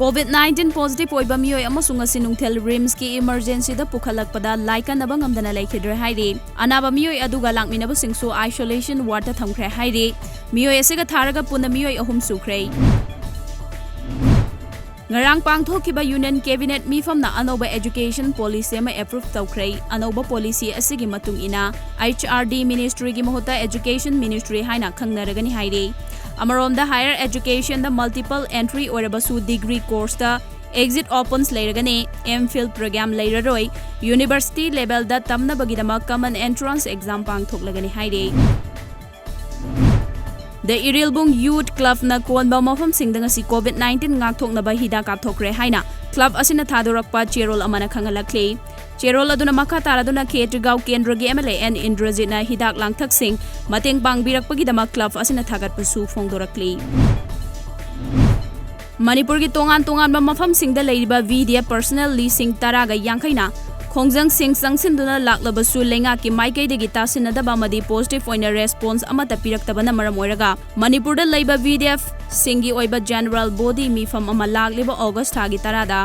COVID-19 positive oiba miyoi amasung asi nungthel rims ki emergency da pukhalakpada laikanaba ngamdana laikhidre hairi anaba miyoi aduga langminaba singsu isolation ward ta thamkhre hairi miyoi asega tharaga puna miyoi ahum sukhrei ngarang pangthokiba union cabinet mifamna anoba education policy ma approve tawkhrei anoba policy asigi matung ina HRD ministry gi mohota education ministry haina khangnaragani hairi Amarom the higher education the multiple entry or basu degree course the exit opens lairagane MPhil program lairaroi university level da tamna bagidama common entrance exam pangthoklagani haire The Irilbung Youth Club na konba mafam singdanga si COVID-19 ngakthokna ba hida kapthokre haina club asina thadorakpa cherol amana khangalakle Cherol aduna makha taraduna Khetrigau Kendra gi MLA and Indrajit na hidak langthak sing mateng pangbirakpagi dama club asina thagatpasu phongdorakli Manipur gi tongan ba mafam singda leiriba VDF personal leasing taraga yangkhaina Khongjang sing sangsindu laklabasu lenga ki maikai de gita sinadaba madi positive oina response amata piraktabana maram oiraga Manipur da leiba VDF singi oiba general body mifam ama lagliba August thagi tarada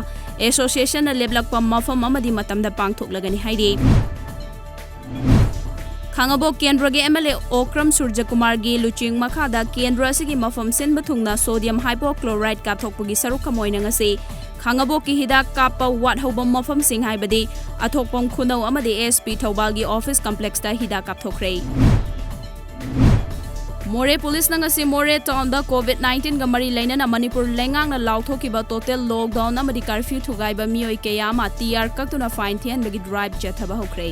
association na leblakpa mafam amadi matamda pangthoklagani hairi Khangabo Kendra gi MLA Okram Surjakumar gi luching makhada Kendra sigi mafam senba thungna sodium hypochlorite kapthokpagi saruk kamoina ngasi Khangabo ki hidak kappa wat hobam mafam sing haibadi athokpom khunau amadi SP Thobal gi office complex ta hidak kapthokrei More police nang asi More town da COVID-19 ga mari laina na Manipur lengang na lauthoki ba total lockdown amadi curfew thugai ba mioi kayama TR kaktuna fine thian bagi drive chathaba hokrei